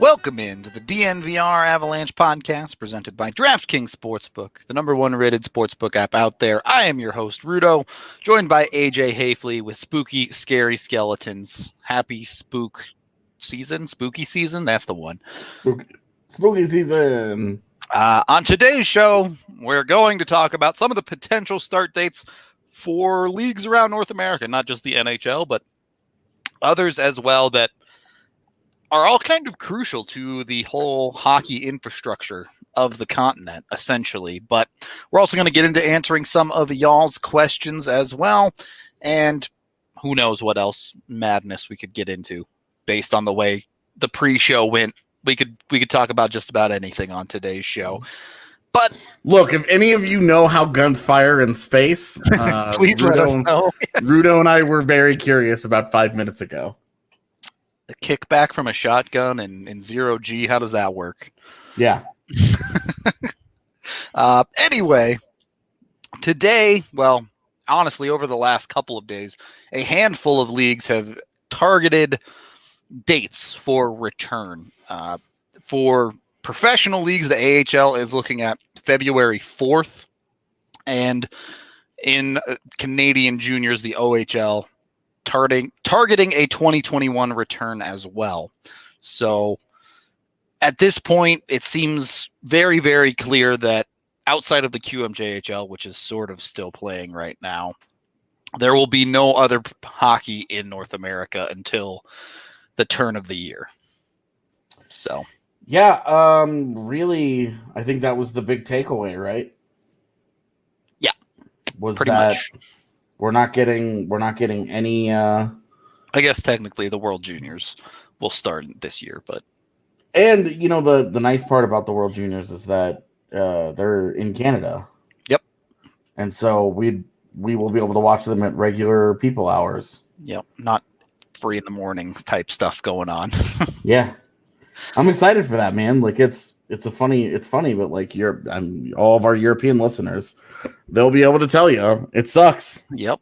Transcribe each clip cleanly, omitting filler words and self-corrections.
Welcome into the DNVR Avalanche Podcast presented by DraftKings Sportsbook, the number one rated sportsbook app out there. I am your host, Rudolph, joined by AJ Haefele with spooky, scary skeletons. Happy spooky season? That's the one. Spooky season. On today's show, we're going to talk about some of the potential start dates for leagues around North America, not just the NHL, but others as well that are all kind of crucial to the whole hockey infrastructure of the continent, essentially. But we're also going to get into answering some of y'all's questions as well. And who knows what else madness we could get into based on the way the pre-show went. We could talk about just about anything on today's show. But look, if any of you know how guns fire in space, please let us know. Rudo and I were very curious about 5 minutes ago. The kickback from a shotgun in 0G, how does that work? Yeah. Anyway, today, well, honestly, over the last couple of days, a handful of leagues have targeted dates for return. For professional leagues, the AHL is looking at February 4th, and in Canadian juniors, the OHL targeting a 2021 return as well. So at this point, it seems very, very clear that outside of the QMJHL, which is sort of still playing right now, there will be no other hockey in North America until the turn of the year. So yeah, really, I think that was the big takeaway, right? Yeah, was pretty that much. We're not getting any. I guess technically the World Juniors will start this year, but and you know the nice part about the World Juniors is that they're in Canada. Yep, and so we will be able to watch them at regular people hours. Yep, not 3 a.m. type stuff going on. Yeah, I'm excited for that, man. Like it's funny, but like all of our European listeners, they'll be able to tell you it sucks. Yep.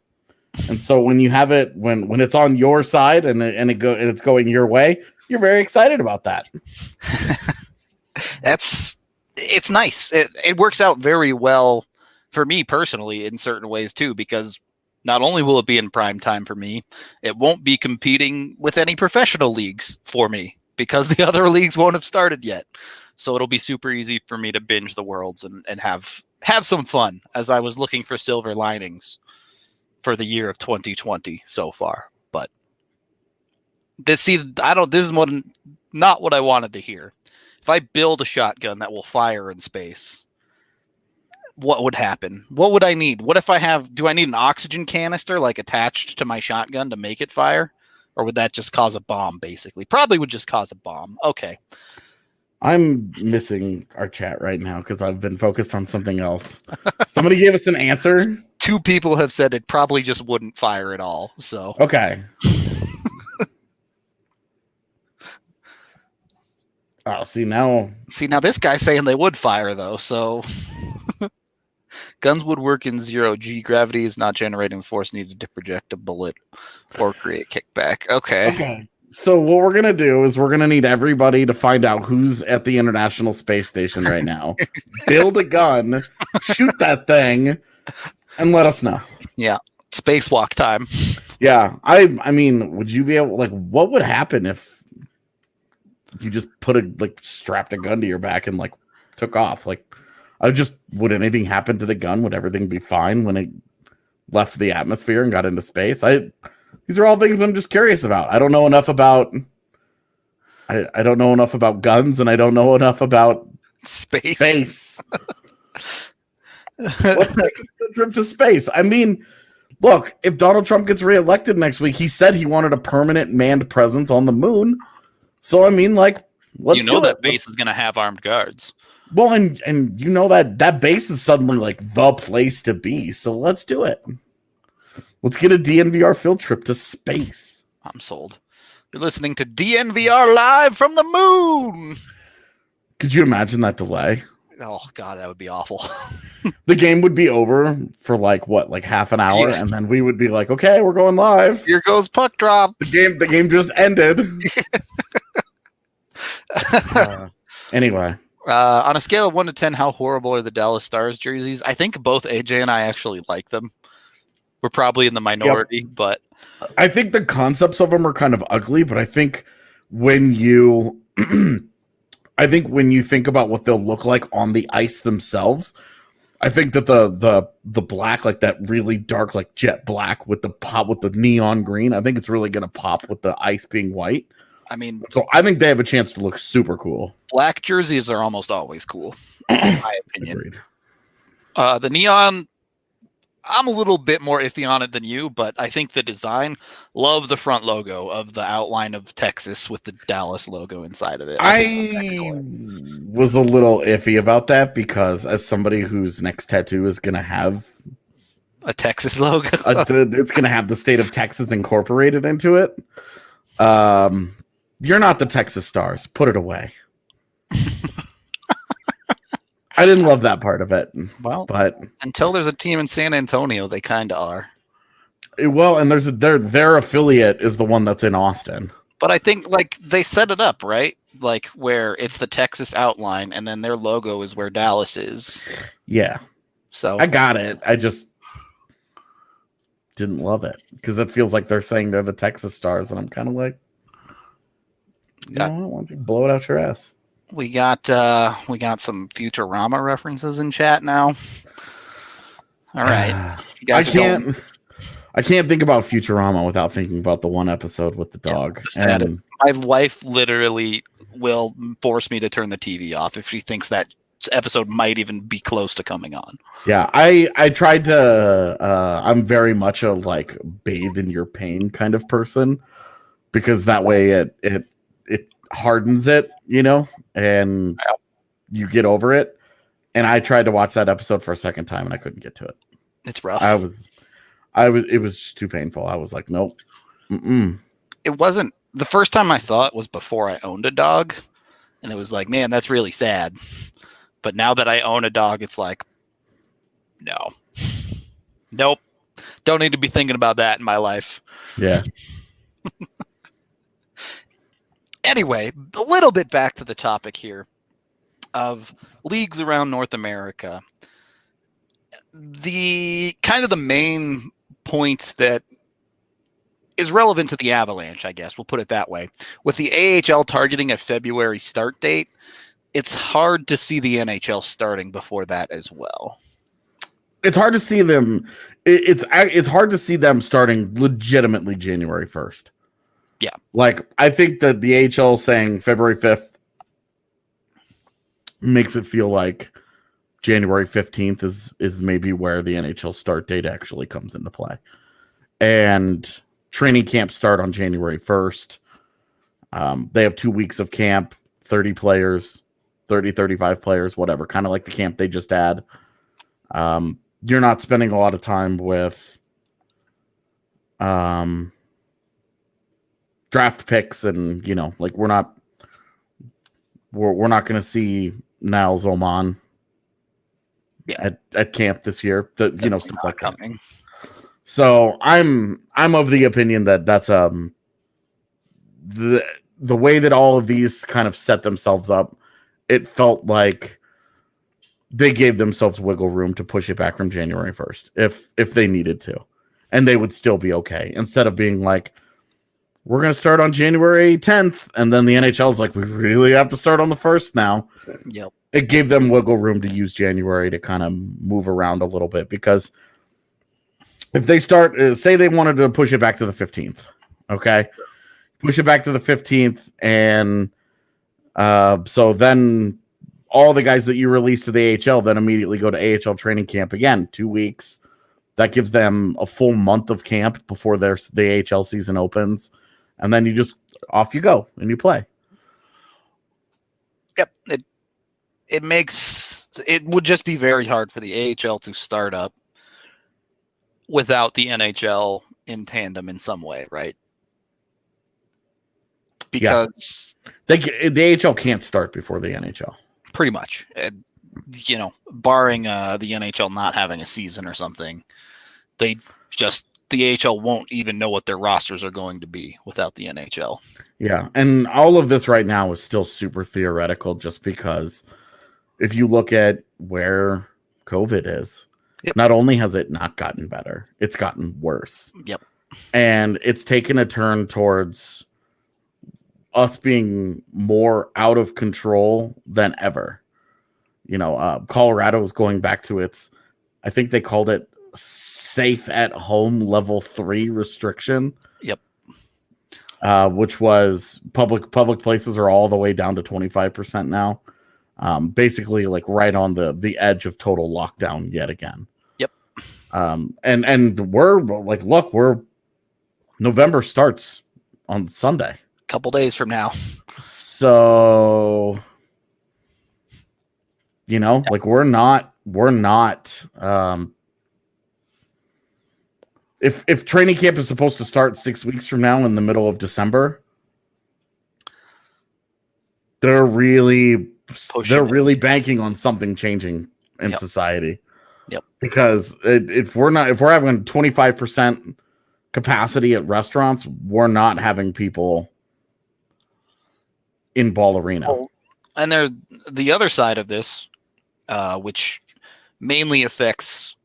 And so when you have it, when it's on your side and it's going your way, you're very excited about that. It's nice. It works out very well for me personally in certain ways too, because not only will it be in prime time for me, it won't be competing with any professional leagues for me because the other leagues won't have started yet. So it'll be super easy for me to binge the Worlds and have some fun as I was looking for silver linings for the year of 2020 so far. But this is not what I wanted to hear. If I build a shotgun that will fire in space, what would happen? What would I need? What if do I need an oxygen canister like attached to my shotgun to make it fire? Or would that just cause a bomb basically? Probably would just cause a bomb. Okay. I'm missing our chat right now because I've been focused on something else. Somebody gave us an answer. 2 people have said it probably just wouldn't fire at all. So okay. Oh, see now this guy's saying they would fire though. So guns would work in 0G. Gravity is not generating the force needed to project a bullet or create kickback. Okay. So what we're going to do is we're going to need everybody to find out who's at the International Space Station right now. Build a gun, shoot that thing, and let us know. Yeah. Spacewalk time. Yeah. I mean, would you be able, like, what would happen if you just strapped a gun to your back and, like, took off? Like, would anything happen to the gun? Would everything be fine when it left the atmosphere and got into space? These are all things I'm just curious about. I don't know enough about. I don't know enough about guns, and I don't know enough about space. Let's take a trip to space. I mean, look, if Donald Trump gets reelected next week, he said he wanted a permanent manned presence on the moon. So I mean, like, let's that base is going to have armed guards. Well, and you know that base is suddenly like the place to be. So let's do it. Let's get a DNVR field trip to space. I'm sold. You're listening to DNVR live from the moon. Could you imagine that delay? Oh, God, that would be awful. The game would be over for like half an hour, and then we would be like, okay, we're going live. Here goes puck drop. The game just ended. Anyway. On a scale of 1 to 10, how horrible are the Dallas Stars jerseys? I think both AJ and I actually like them. We're probably in the minority, but I think the concepts of them are kind of ugly, but I think when you think about what they'll look like on the ice themselves, I think that the black, like that really dark, like jet black with the pop with the neon green, I think it's really going to pop with the ice being white. I mean, so I think they have a chance to look super cool. Black jerseys are almost always cool, in my opinion. Agreed. The neon, I'm a little bit more iffy on it than you, but I think the design, love the front logo of the outline of Texas with the Dallas logo inside of it. I was a little iffy about that because as somebody whose next tattoo is going to have a Texas logo, it's going to have the state of Texas incorporated into it. You're not the Texas Stars. Put it away. I didn't love that part of it. Well, but until there's a team in San Antonio, they kind of are. Well, and there's their affiliate is the one that's in Austin. But I think like they set it up right, like where it's the Texas outline, and then their logo is where Dallas is. Yeah. So I got it. I just didn't love it because it feels like they're saying they're the Texas Stars, and I'm kind of like, why don't you blow it out your ass? We got some Futurama references in chat now. All right, you guys I can't think about Futurama without thinking about the one episode with the dog. Yeah, and my wife literally will force me to turn the TV off if she thinks that episode might even be close to coming on. Yeah, I tried to. I'm very much a like bathe in your pain kind of person because that way it hardens it, you know, and you get over it. And I tried to watch that episode for a second time and I couldn't get to it. It's rough. It was just too painful. I was like, nope. It wasn't the first time I saw it was before I owned a dog. And it was like, man, that's really sad. But now that I own a dog, it's like, nope. Don't need to be thinking about that in my life. Yeah. Anyway, a little bit back to the topic here of leagues around North America. The kind of the main point that is relevant to the Avalanche, I guess, we'll put it that way. With the AHL targeting a February start date, it's hard to see the NHL starting before that as well. It's hard to see them. It's hard to see them starting legitimately January 1st. Yeah. Like, I think that the AHL saying February 5th makes it feel like January 15th is maybe where the NHL start date actually comes into play. And training camp start on January 1st. They have 2 weeks of camp, 30 players, 35 players, whatever, kind of like the camp they just had. You're not spending a lot of time with draft picks, and you know, like we're not going to see Niles Oman at camp this year. Stuff like that. So I'm of the opinion that that's the way that all of these kind of set themselves up. It felt like they gave themselves wiggle room to push it back from January 1st if they needed to, and they would still be okay, instead of being like, we're going to start on January 10th, and then the NHL is like, we really have to start on the 1st now. Yep. It gave them wiggle room to use January to kind of move around a little bit, because if they start, say they wanted to push it back to the 15th, okay? Push it back to the 15th, and so then all the guys that you release to the AHL then immediately go to AHL training camp again, 2 weeks. That gives them a full month of camp before the AHL season opens. And then you just off you go and you play. Yep. It would just be very hard for the AHL to start up without the NHL in tandem in some way, right? Because the AHL can't start before the NHL. Pretty much. Barring the NHL not having a season or something, they just the AHL won't even know what their rosters are going to be without the NHL. Yeah, and all of this right now is still super theoretical just because if you look at where COVID is, not only has it not gotten better, it's gotten worse. Yep. And it's taken a turn towards us being more out of control than ever. Colorado is going back to its, I think they called it safe at home level 3 restriction. Yep. Which was public places are all the way down to 25% now. Basically like right on the edge of total lockdown yet again. Yep. And we're like, look, November starts on Sunday. A couple days from now. So, like we're not if training camp is supposed to start 6 weeks from now in the middle of December, they're really banking on something changing in society. Yep. Because if we're having 25% capacity at restaurants, we're not having people in Ball Arena. And there's the other side of this, which mainly affects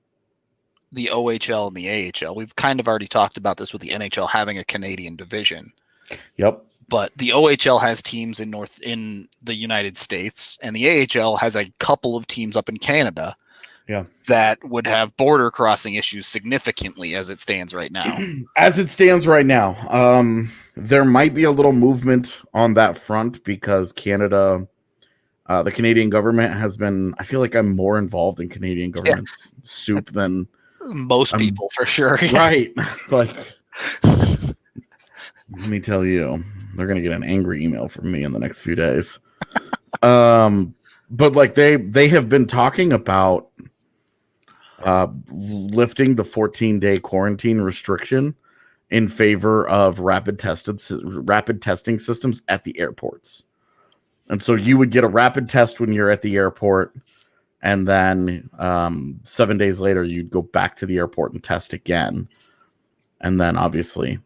the OHL and the AHL. We've kind of already talked about this with the NHL having a Canadian division. Yep. But the OHL has teams in the United States, and the AHL has a couple of teams up in Canada. Yeah. That would have border crossing issues significantly as it stands right now. There might be a little movement on that front because Canada, the Canadian government has been, I feel like I'm more involved in Canadian government soup than most people for sure. Right. Like, let me tell you, they're going to get an angry email from me in the next few days. But like they have been talking about lifting the 14-day quarantine restriction in favor of rapid testing systems at the airports. And so you would get a rapid test when you're at the airport, and then 7 days later you'd go back to the airport and test again. And then obviously,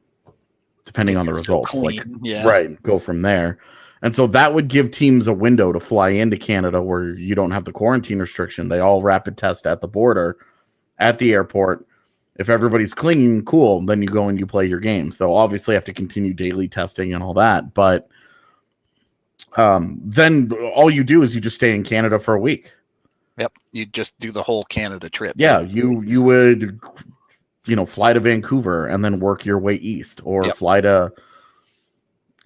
depending on the results, go from there. And so that would give teams a window to fly into Canada where you don't have the quarantine restriction. They all rapid test at the border, at the airport. If everybody's clean, cool, then you go and you play your games. They'll obviously have to continue daily testing and all that. But then all you do is you just stay in Canada for a week. Yep. You just do the whole Canada trip. Yeah, you would, fly to Vancouver and then work your way east, or fly to,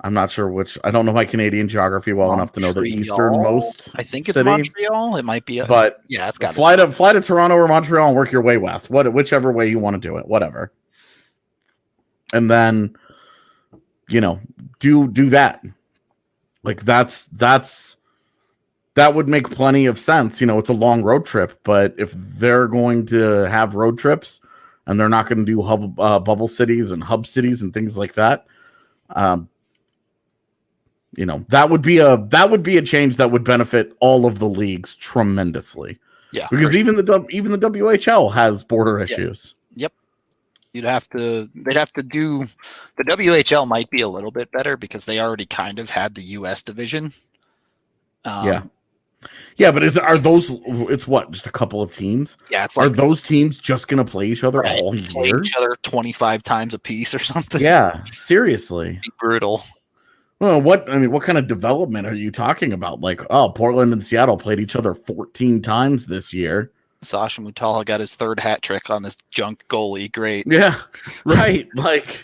I'm not sure which. I don't know my Canadian geography well enough to know the easternmost. I think it's Montreal. It might be, but yeah, it's got fly to Toronto or Montreal and work your way west. Whichever way you want to do it, whatever. And then, do that. Like that would make plenty of sense. It's a long road trip, but if they're going to have road trips and they're not going to do bubble cities and hub cities and things like that, that would be a change that would benefit all of the leagues tremendously. Yeah, because even the WHL has border issues. Yep. They'd have to do, the WHL might be a little bit better because they already kind of had the US division. Yeah, but it's what, just a couple of teams? Yeah, it's are those teams just going to play each other all year? Play each other 25 times a piece or something? Yeah, seriously. Brutal. Well, what kind of development are you talking about? Like, Portland and Seattle played each other 14 times this year. Sasha Mutala got his third hat trick on this junk goalie. Great. Yeah, right. Like,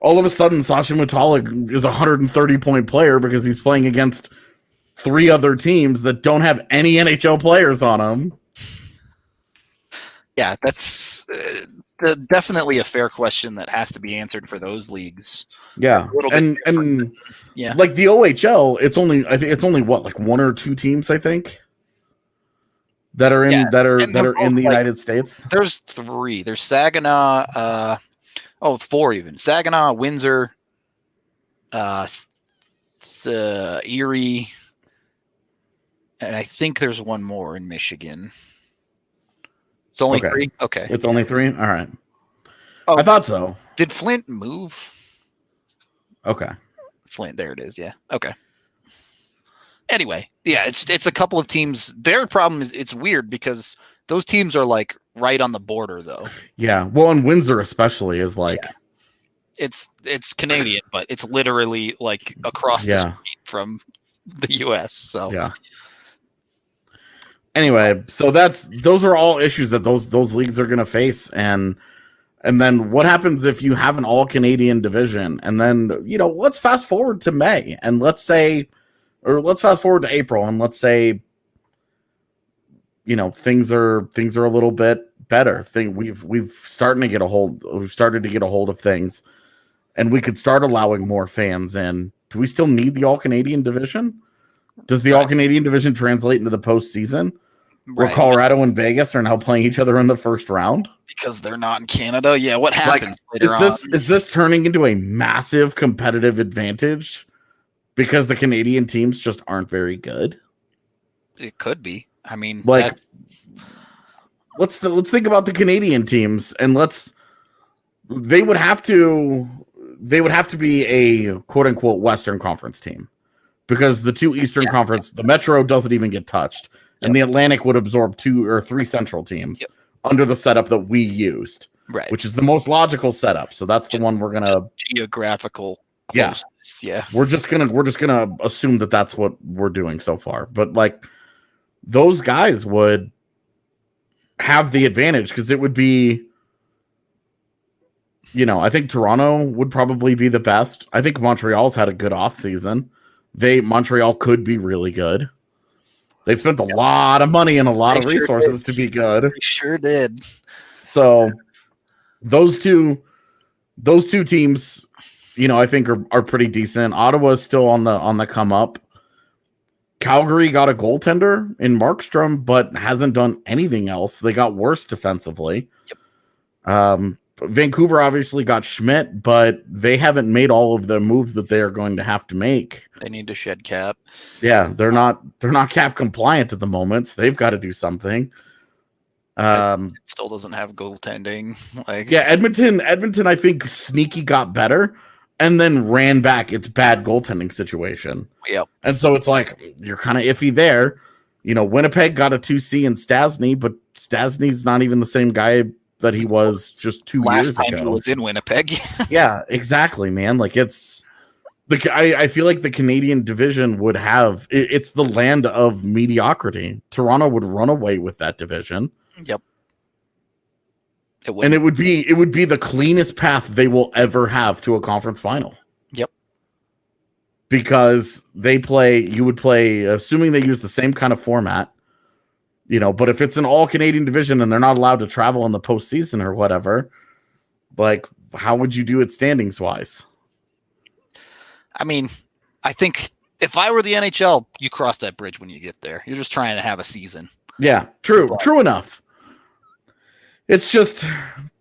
all of a sudden, Sasha Mutala is a 130-point player because he's playing against 3 other teams that don't have any NHL players on them. Yeah, that's definitely a fair question that has to be answered for those leagues. Yeah, and yeah, like the OHL, I think it's only what, like 1 or 2 teams, I think, that are in in the United States. There's 3. There's Saginaw, 4 even. Saginaw, Windsor, Erie, and I think there's 1 more in Michigan. It's only 3? Okay. It's only 3? All right. Oh, I thought so. Did Flint move? Okay. Flint, there it is. Yeah. Okay. Anyway, yeah, it's a couple of teams. Their problem is it's weird because those teams are like right on the border, though. Yeah. Well, and Windsor especially is like it's Canadian, but it's literally like across the street from the U.S. So yeah. Anyway, so those are all issues that those leagues are going to face, and then what happens if you have an all Canadian division, and then let's fast forward to May, and let's fast forward to April, and let's say things are a little bit better. We've started to get a hold of things, and we could start allowing more fans in. Do we still need the all Canadian division? Does the all Canadian division translate into the postseason? Where Colorado and Vegas are now playing each other in the first round because they're not in Canada. Yeah, what happens later on? Is this turning into a massive competitive advantage because the Canadian teams just aren't very good? It could be. I mean, let's think about the Canadian teams, and they would have to be a quote unquote Western Conference team, because the two Eastern Conference, the Metro doesn't even get touched. And the Atlantic would absorb 2 or 3 Central teams under the setup that we used, which is the most logical setup. So that's the one we're gonna geographical closeness. Yeah. We're just gonna assume that that's what we're doing so far. But like, those guys would have the advantage because it would be, I think Toronto would probably be the best. I think Montreal's had a good offseason. Montreal could be really good. They've spent a lot of money and a lot of resources to be good. They sure did. So those two teams, I think are pretty decent. Ottawa's still on the come up. Calgary got a goaltender in Markstrom, but hasn't done anything else. They got worse defensively. Vancouver obviously got Schmidt, but they haven't made all of the moves that they are going to have to make. They need to shed cap. Yeah, they're not cap compliant at the moment, so they've got to do something. It still doesn't have goaltending. Edmonton, I think sneaky got better and then ran back its bad goaltending situation. Yep. And so it's like you're kind of iffy there. Winnipeg got a 2C in Stasny, but Stasny's not even the same guy that he was just 2 years ago. Last time he was in Winnipeg. Yeah, exactly, man. Like I feel like the Canadian division would have it's the land of mediocrity. Toronto would run away with that division. Yep. And it would be the cleanest path they will ever have to a conference final. Yep. Because you would play, assuming they use the same kind of format, but if it's an all Canadian division and they're not allowed to travel in the postseason or whatever, like, how would you do it standings wise? I mean, I think if I were the NHL, you cross that bridge when you get there. You're just trying to have a season. Yeah, true enough. It's just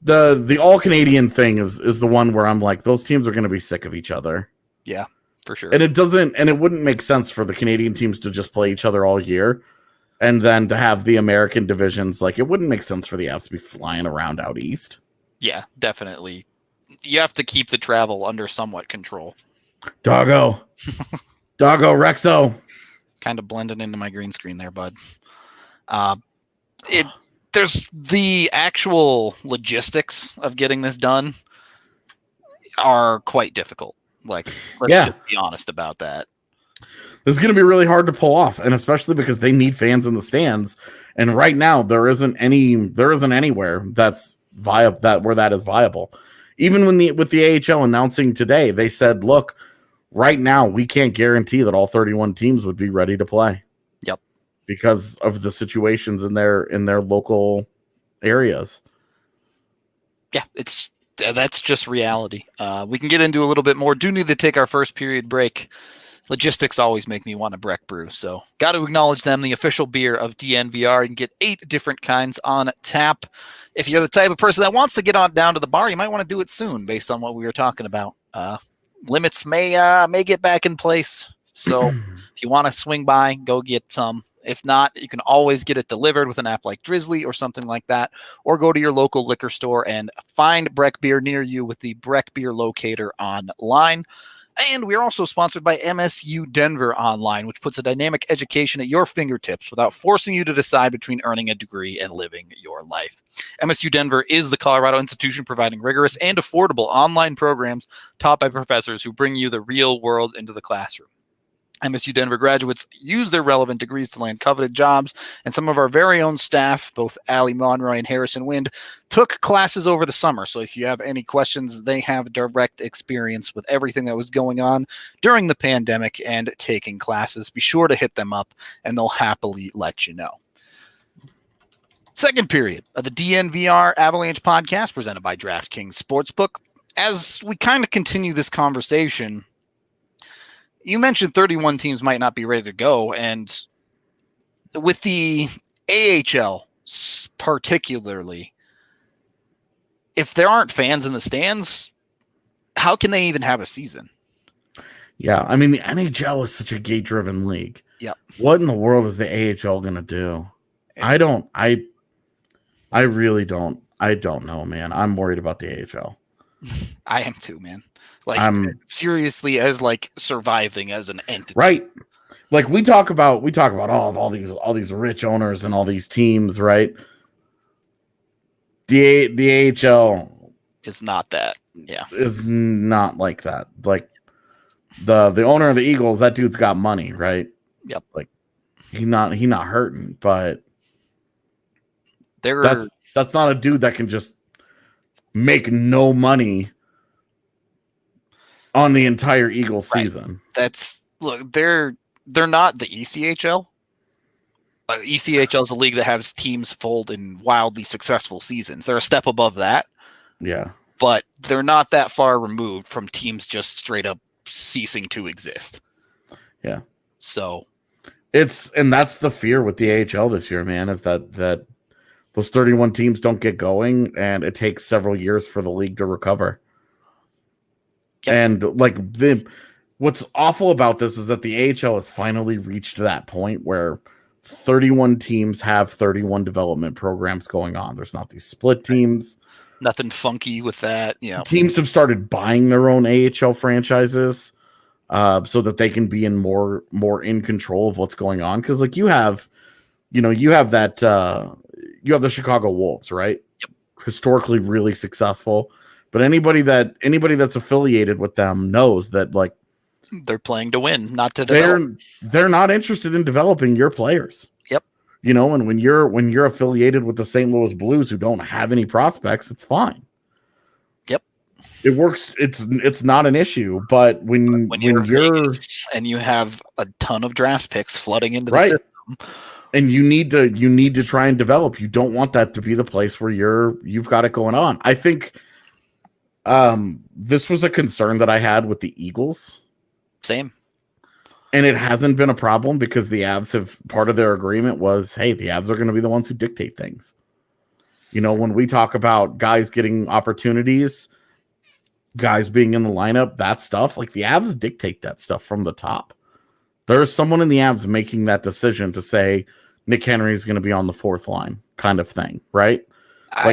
the all Canadian thing is the one where I'm like, those teams are going to be sick of each other. Yeah, for sure. And it wouldn't make sense for the Canadian teams to just play each other all year. And then to have the American divisions, like, it wouldn't make sense for the Avs to be flying around out east. Yeah, definitely. You have to keep the travel under somewhat control. Doggo Rexo. Kind of blended into my green screen there, bud. There's the actual logistics of getting this done are quite difficult. Like, let's just be honest about that. This is going to be really hard to pull off, and especially because they need fans in the stands. And right now, there isn't anywhere that's where that is viable. Even with the AHL announcing today, they said, "Look, right now we can't guarantee that all 31 teams would be ready to play." Yep, because of the situations in their local areas. Yeah, that's just reality. We can get into a little bit more. Do need to take our first period break. Logistics always make me want a Breck brew, so got to acknowledge them, the official beer of DNVR. You can get 8 different kinds on tap. If you're the type of person that wants to get on down to the bar, you might want to do it soon based on what we were talking about. Limits may get back in place, so if you want to swing by, go get some. If not, you can always get it delivered with an app like Drizzly or something like that, or go to your local liquor store and find Breck Beer near you with the Breck Beer Locator online. And we're also sponsored by MSU Denver Online, which puts a dynamic education at your fingertips without forcing you to decide between earning a degree and living your life. MSU Denver is the Colorado institution providing rigorous and affordable online programs taught by professors who bring you the real world into the classroom. MSU Denver graduates use their relevant degrees to land coveted jobs, and some of our very own staff, both Allie Monroy and Harrison Wind, took classes over the summer. So if you have any questions, they have direct experience with everything that was going on during the pandemic and taking classes. Be sure to hit them up, and they'll happily let you know. Second period of the DNVR Avalanche Podcast, presented by DraftKings Sportsbook. As we kind of continue this conversation, you mentioned 31 teams might not be ready to go, and with the AHL particularly, if there aren't fans in the stands, how can they even have a season? Yeah, I mean, the NHL is such a gate-driven league. Yeah. What in the world is the AHL going to do? I really don't. I don't know, man. I'm worried about the AHL. I am too, man. Like, seriously, as like surviving as an entity, right? Like we talk about all these rich owners and all these teams, right? The AHL is not that. Yeah, is not like that. Like the owner of the Eagles, that dude's got money, right? Yep. Like he not hurting, but that's not a dude that can just make no money on the entire Eagles season. They're not the ECHL. ECHL is a league that has teams fold in wildly successful seasons. They're a step above that. Yeah. But they're not that far removed from teams just straight up ceasing to exist. Yeah. So that's the fear with the AHL this year, man, is that those 31 teams don't get going and it takes several years for the league to recover. Yep. And like what's awful about this is that the AHL has finally reached that point where 31 teams have 31 development programs going on. There's not these split teams. Nothing funky with that. Yeah. Teams have started buying their own AHL franchises so that they can be more in control of what's going on. Because like you have the Chicago Wolves, right? Yep. Historically really successful. But anybody that's affiliated with them knows that like they're playing to win, not to develop. They're not interested in developing your players. Yep. And when you're affiliated with the St. Louis Blues who don't have any prospects, it's fine. Yep. It works. It's not an issue. But when you're and you have a ton of draft picks flooding into the right. system. And you need to try and develop. You don't want that to be the place where you've got it going on. I think this was a concern that I had with the Eagles. Same. And it hasn't been a problem because the Avs have, part of their agreement was, hey, the Avs are going to be the ones who dictate things. When we talk about guys getting opportunities, guys being in the lineup, that stuff, like the Avs dictate that stuff from the top. There's someone in the Avs making that decision to say Nick Henry is going to be on the fourth line kind of thing, right?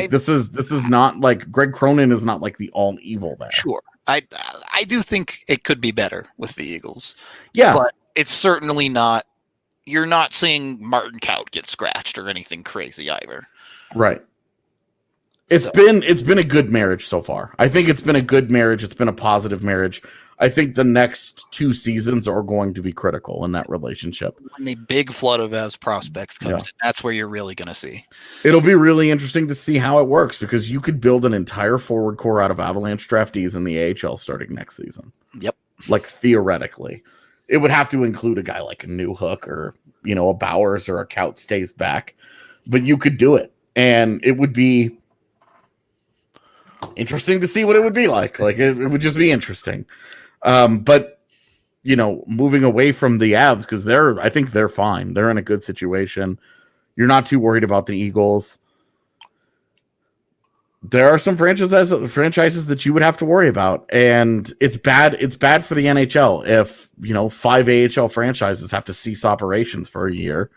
This is not like Greg Cronin is not like the all evil there. Sure. I do think it could be better with the Eagles. Yeah. But it's certainly not, you're not seeing Martin Kaut get scratched or anything crazy either. Right. It's been a good marriage so far. I think it's been a good marriage. It's been a positive marriage. I think the next 2 seasons are going to be critical in that relationship. When the big flood of Avs prospects comes in, that's where you're really going to see. It'll be really interesting to see how it works because you could build an entire forward core out of Avalanche draftees in the AHL starting next season. Yep. Like theoretically. It would have to include a guy like a New Hook or, a Bowers or a Kaut stays back. But you could do it. And it would be interesting to see what it would be like. Like it would just be interesting. But moving away from the Avs because I think they're fine. They're in a good situation. You're not too worried about the Eagles. There are some franchises that you would have to worry about, and it's bad. It's bad for the NHL if 5 AHL franchises have to cease operations for a year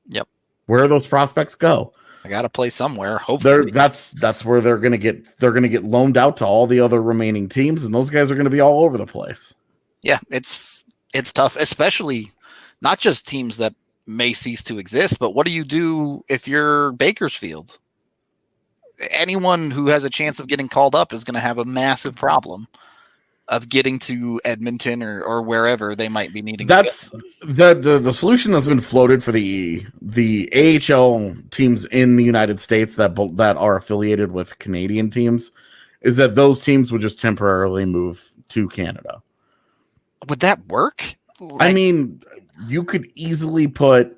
Yep. Where do those prospects go? I got to play somewhere. Hopefully, that's where they're going to get loaned out to all the other remaining teams, and those guys are going to be all over the place. Yeah, it's tough, especially not just teams that may cease to exist, but what do you do if you're Bakersfield? Anyone who has a chance of getting called up is going to have a massive problem of getting to Edmonton or wherever they might be needing. That's the solution that's been floated for the AHL teams in the United States that are affiliated with Canadian teams is that those teams would just temporarily move to Canada. Would that work? I mean, you could easily put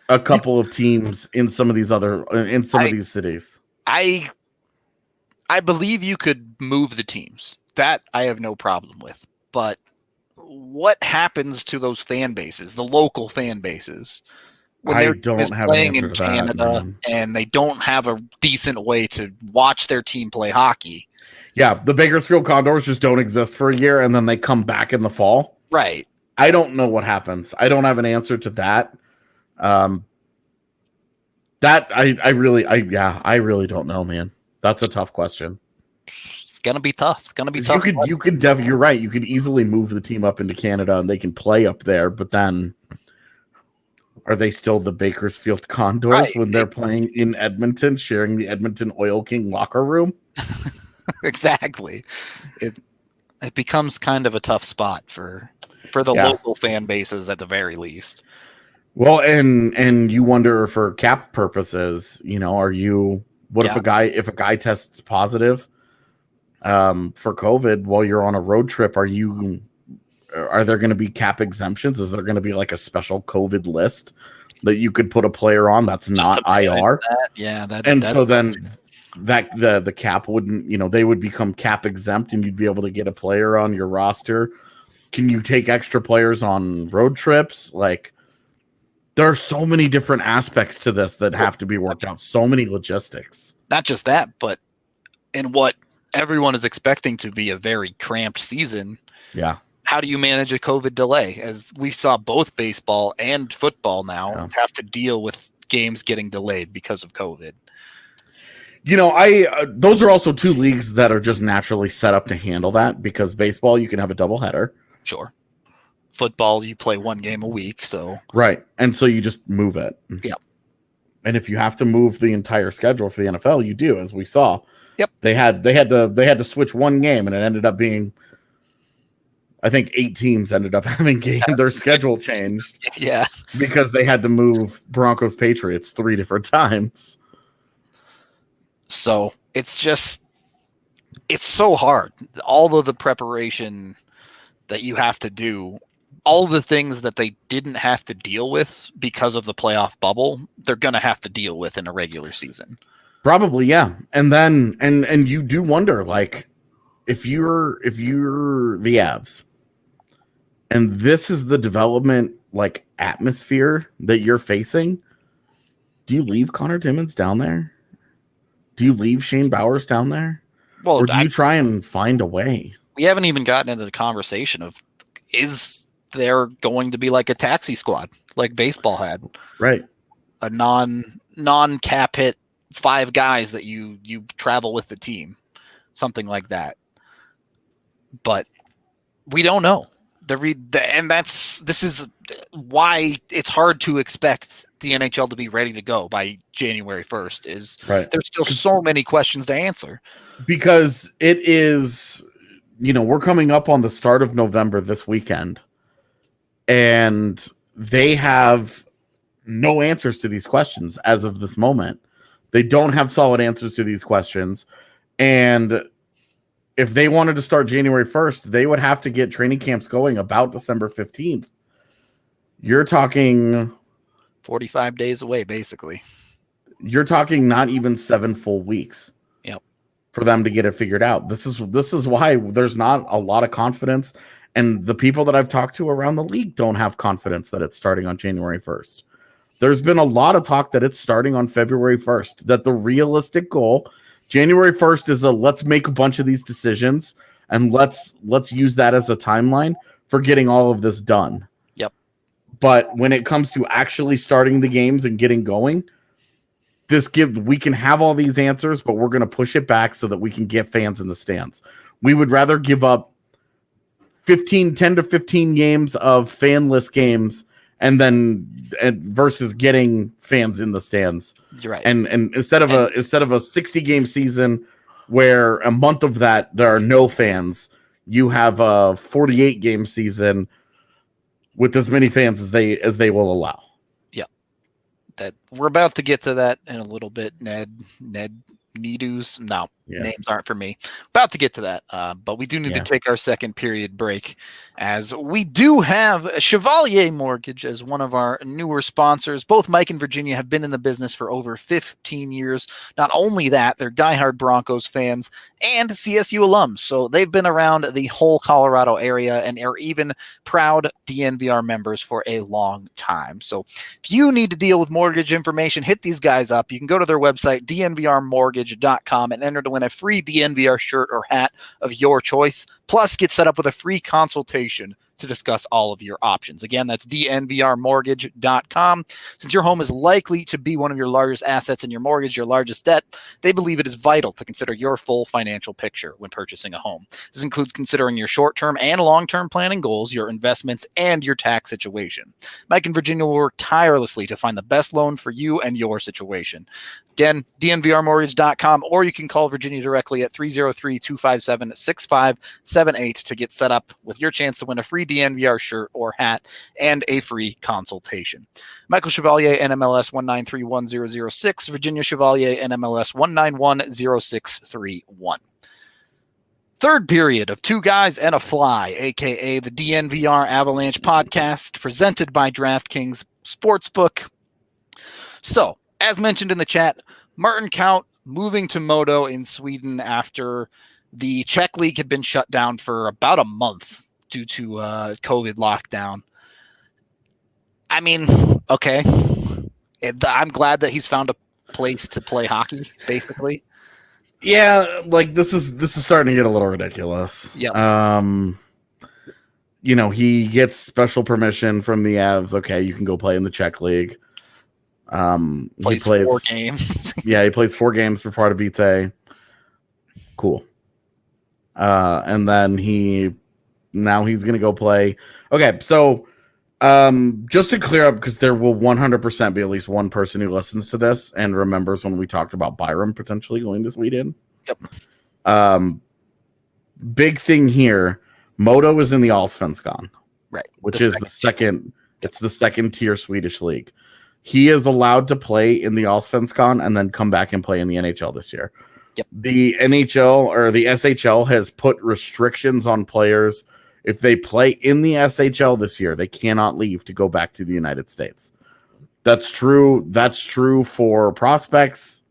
a couple of teams in some of these these cities. I believe you could move the teams. That I have no problem with. But what happens to those fan bases, the local fan bases, when they're playing in Canada and they don't have a decent way to watch their team play hockey? Yeah, the Bakersfield Condors just don't exist for a year, and then they come back in the fall. Right. I don't know what happens. I don't have an answer to that. I really don't know, man. That's a tough question. It's gonna be tough. It's gonna be tough. You're right. You could easily move the team up into Canada and they can play up there, but then are they still the Bakersfield Condors when they're playing in Edmonton, sharing the Edmonton Oil King locker room? Exactly. It becomes kind of a tough spot for the local fan bases at the very least. Well, and you wonder for cap purposes, if a guy tests positive for COVID while you're on a road trip, are there going to be cap exemptions? Is there going to be like a special COVID list that you could put a player on that's not IR? The cap wouldn't, they would become cap exempt and you'd be able to get a player on your roster. Can you take extra players on road trips? Like, there are so many different aspects to this that have to be worked out. So many logistics. Not just that, but in what everyone is expecting to be a very cramped season. Yeah. How do you manage a COVID delay? As we saw both baseball and football now have to deal with games getting delayed because of COVID. Those are also two leagues that are just naturally set up to handle that, because baseball, you can have a doubleheader. Sure. Football, you play one game a week, so right, and so you just move it. Yeah, and if you have to move the entire schedule for the NFL, you do, as we saw. Yep, they had to switch one game, and it ended up being, I think, 8 teams ended up having their schedule changed. Yeah, because they had to move Broncos Patriots 3 different times. So it's so hard. All of the preparation that you have to do, all the things that they didn't have to deal with because of the playoff bubble, they're going to have to deal with in a regular season. Probably, yeah. And then, and you do wonder, like, if you're the Avs and this is the development, like, atmosphere that you're facing, do you leave Connor Timmins down there? Do you leave Shane Bowers down there? Well, or do you try and find a way? We haven't even gotten into the conversation of, is there going to be like a taxi squad like baseball had? Right. A non-cap hit 5 guys that you travel with the team, something like that. But we don't know. This is why it's hard to expect the NHL to be ready to go by January 1st. There's still so many questions to answer. Because it is, we're coming up on the start of November this weekend, and they have no answers to these questions as of this moment. They don't have solid answers to these questions. And if they wanted to start January 1st, they would have to get training camps going about December 15th. You're talking 45 days away, basically. You're talking not even 7 full weeks. Yep. For them to get it figured out. This is why there's not a lot of confidence, and the people that I've talked to around the league don't have confidence that it's starting on January 1st. There's been a lot of talk that it's starting on February 1st, that the realistic goal, January 1st, is let's make a bunch of these decisions and let's use that as a timeline for getting all of this done. Yep. But when it comes to actually starting the games and getting going, we can have all these answers, but we're going to push it back so that we can get fans in the stands. We would rather give up 10 to 15 games of fanless games versus getting fans in the stands. You're right. And instead of a 60 game season where a month of that there are no fans, you have a 48 game season with as many fans as they will allow. Yeah. That we're about to get to that in a little bit, Ned Needus. No, names aren't for me. About to get to that, but we do need to take our second period break, as we do have Chevalier Mortgage as one of our newer sponsors. Both Mike and Virginia have been in the business for over 15 years. Not only that, they're diehard Broncos fans and CSU alums, so they've been around the whole Colorado area and are even proud DNVR members for a long time. So if you need to deal with mortgage information, hit these guys up. You can go to their website, DNVRmortgage.com, and enter to win a free DNVR shirt or hat of your choice. Plus, get set up with a free consultation to discuss all of your options. Again, that's DNVRmortgage.com. Since your home is likely to be one of your largest assets in your mortgage, your largest debt, they believe it is vital to consider your full financial picture when purchasing a home. This includes considering your short-term and long-term planning goals, your investments, and your tax situation. Mike and Virginia will work tirelessly to find the best loan for you and your situation. Again, DNVRmortgage.com, or you can call Virginia directly at 303-257-6578 to get set up with your chance to win a free DNVR shirt or hat and a free consultation. Michael Chevalier, NMLS 1931006, Virginia Chevalier, NMLS 1910631. Third period of Two Guys and a Fly, a.k.a. the DNVR Avalanche Podcast, presented by DraftKings Sportsbook. So, as mentioned in the chat, Martin Count moving to Modo in Sweden after the Czech League had been shut down for about a month due to COVID lockdown. I mean, okay. I'm glad that he's found a place to play hockey, basically. Yeah, like this is starting to get a little ridiculous. Yeah. He gets special permission from the Avs. Okay, you can go play in the Czech League. Plays 4 games. Yeah, he plays 4 games for Pardubice. Cool. And then he's going to go play. Okay, so just to clear up, because there will 100% be at least one person who listens to this and remembers when we talked about Byram potentially going to Sweden. Yep. Big thing here, Modo is in the Allsvenskan. Right. Which is the second. It's the second tier Swedish league. He is allowed to play in the Allsvenskan and then come back and play in the NHL this year. Yep. The NHL or the SHL has put restrictions on players. If they play in the SHL this year, they cannot leave to go back to the United States. That's true. That's true for prospects.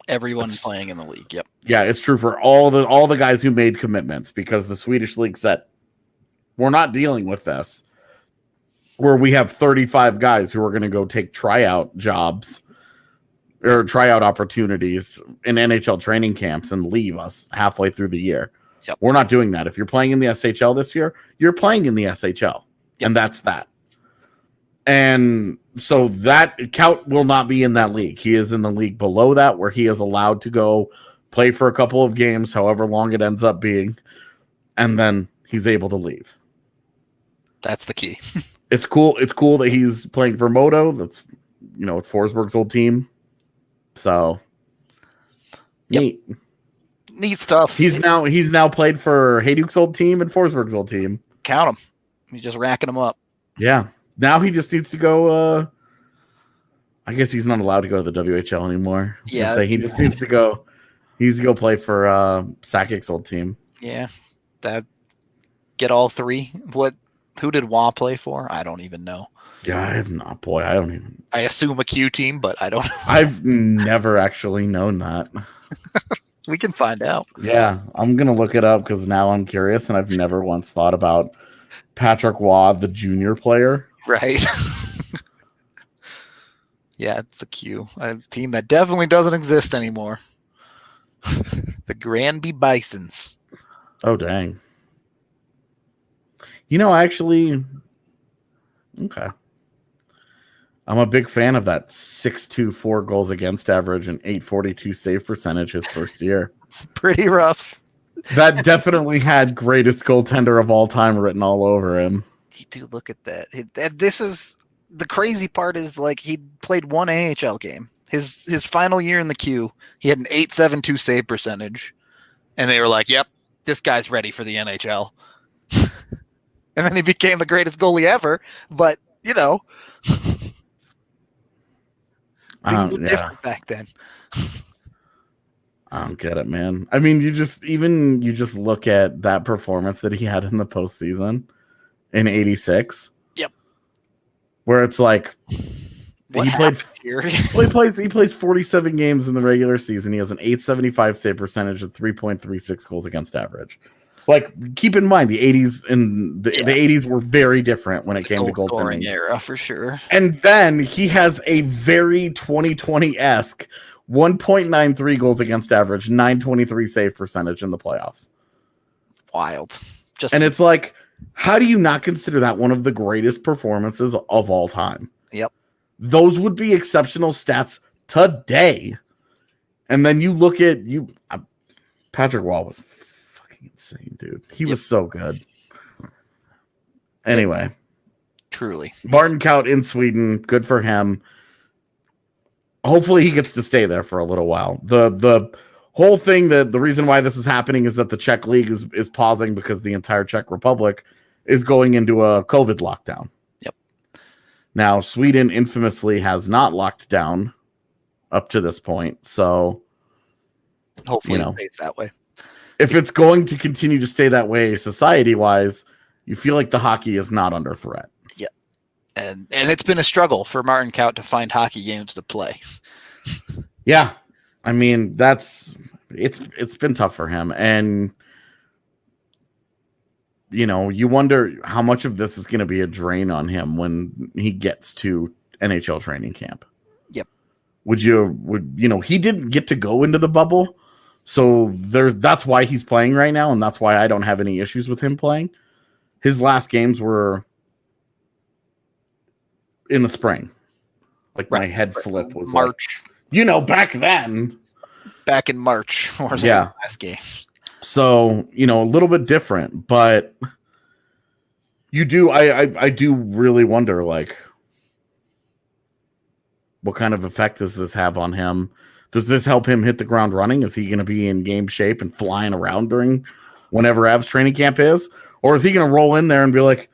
Everyone playing in the league. Yep. Yeah, it's true for all the guys who made commitments, because the Swedish league said, we're not dealing with this, where we have 35 guys who are going to go take tryout jobs or tryout opportunities in NHL training camps and leave us halfway through the year. Yep. We're not doing that. If you're playing in the SHL this year, you're playing in the SHL. Yep. And that's that. And so that Count will not be in that league. He is in the league below that, where he is allowed to go play for a couple of games, however long it ends up being, and then he's able to leave. That's the key. It's cool. It's cool that he's playing for Modo. That's, it's Forsberg's old team. So neat Stuff. He's now played for Hayduk's old team and Forsberg's old team. Count them. He's just racking them up. Yeah. Now he just needs to go. I guess he's not allowed to go to the WHL anymore. Yeah. He just needs to go. He needs to go play for Sakic's old team. Yeah. That get all 3. Who did Wah play for? I don't even know. Yeah, I have not. Boy, I don't even. I assume a Q team, but I don't. I've never actually known that. We can find out. Yeah, I'm going to look it up because now I'm curious, and I've never once thought about Patrick Waugh, the junior player. Right. Yeah, it's the Q. A team that definitely doesn't exist anymore. The Granby Bisons. Oh, dang. Actually, okay. I'm a big fan of that 6.24 goals against average and 842 save percentage his first year. Pretty rough. That definitely had greatest goaltender of all time written all over him. You do look at that. This is the crazy part is like he played one AHL game. His final year in the queue, he had an 872 save percentage. And they were like, yep, this guy's ready for the NHL. And then he became the greatest goalie ever. But, you know, things were different back then. I don't get it, man. I mean, you just look at that performance that he had in the postseason in '86. Yep. Where it's like he plays 47 games in the regular season. He has an 875 save percentage and 3.36 goals against average. Like, keep in mind the 80s and the 80s were very different when it came to goaltending era for sure. And then he has a very 2020-esque 1.93 goals against average, 923 save percentage in the playoffs. Wild. And it's like, how do you not consider that one of the greatest performances of all time? Yep. Those would be exceptional stats today. And then you look at Patrick Wall was fucking insane, dude. He was so good. Anyway. Truly. Martin Kaut in Sweden. Good for him. Hopefully he gets to stay there for a little while. The whole thing, the reason why this is happening is that the Czech League is pausing because the entire Czech Republic is going into a COVID lockdown. Yep. Now, Sweden infamously has not locked down up to this point. So hopefully it stays that way. If it's going to continue to stay that way society-wise, you feel like the hockey is not under threat. Yep. And it's been a struggle for Martin Kaut to find hockey games to play. Yeah. I mean, it's been tough for him. And, you know, you wonder how much of this is going to be a drain on him when he gets to NHL training camp. Yep. He didn't get to go into the bubble. So that's why he's playing right now. And that's why I don't have any issues with him playing. His last games were in the spring. Like my head flip was March. Like, back then. Back in March. Or yeah. Last game. So, a little bit different, but I do really wonder, like, what kind of effect does this have on him? Does this help him hit the ground running? Is he going to be in game shape and flying around during whenever Avs training camp is? Or is he going to roll in there and be like,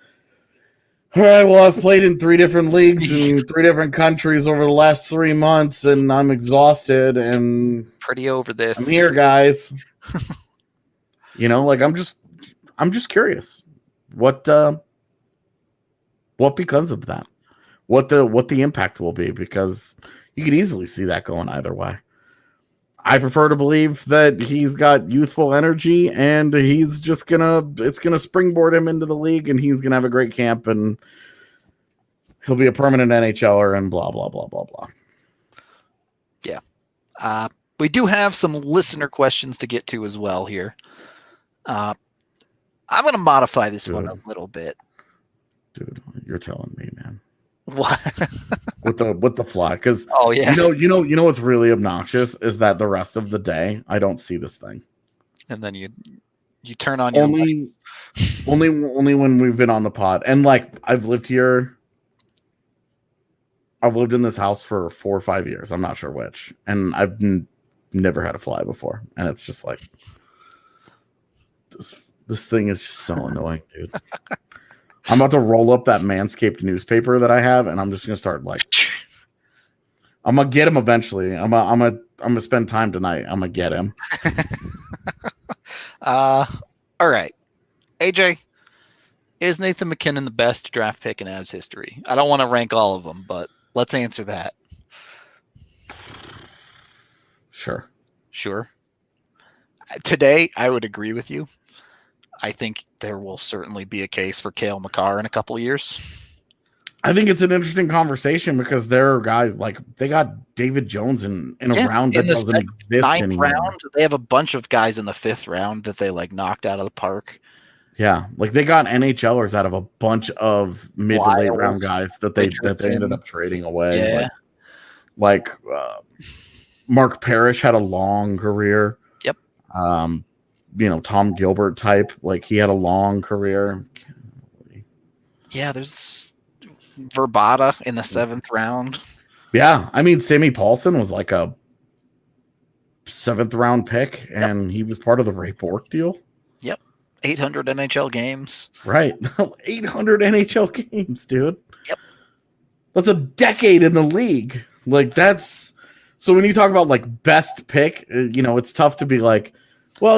all right, well, I've played in 3 different leagues in 3 different countries over the last 3 months, and I'm exhausted and pretty over this. I'm here, guys. I'm just curious what becomes of that, what the impact will be, because you could easily see that going either way. I prefer to believe that he's got youthful energy and it's gonna springboard him into the league, and he's gonna have a great camp and he'll be a permanent NHLer and blah blah blah blah blah. Yeah. We do have some listener questions to get to as well here. I'm gonna modify this one a little bit. Dude, you're telling me, man. What? with the fly, because yeah, you know what's really obnoxious is that the rest of the day I don't see this thing, and then you turn on your lights. only when we've been on the pod, and like I've lived in this house for 4 or 5 years, I'm not sure which, and I've never had a fly before, and it's just like this thing is just so annoying, dude. I'm about to roll up that Manscaped newspaper that I have, and I'm just gonna start I'm gonna get him eventually. I'm gonna spend time tonight. I'm gonna get him. All right, AJ, is Nathan MacKinnon the best draft pick in Avs history? I don't want to rank all of them, but let's answer that. Sure. Today, I would agree with you. I think there will certainly be a case for Cale Makar in a couple of years. I think it's an interesting conversation because there are guys like they got David Jones in a round that doesn't exist 9th anymore. Round. They have a bunch of guys in the 5th round that they knocked out of the park. Yeah, like they got NHLers out of a bunch of mid to late Lyles, round guys that they ended up trading away. Yeah. Like Mark Parrish had a long career. Yep. Tom Gilbert type, like he had a long career. Yeah, there's Verbata in the 7th round. Yeah, I mean Sammy Paulson was like a 7th round pick, and he was part of the Ray Bork deal. Yep. 800 NHL games. Right. 800 NHL games, dude. Yep. That's a decade in the league. Like that's so when you talk about like best pick, it's tough to be like, well,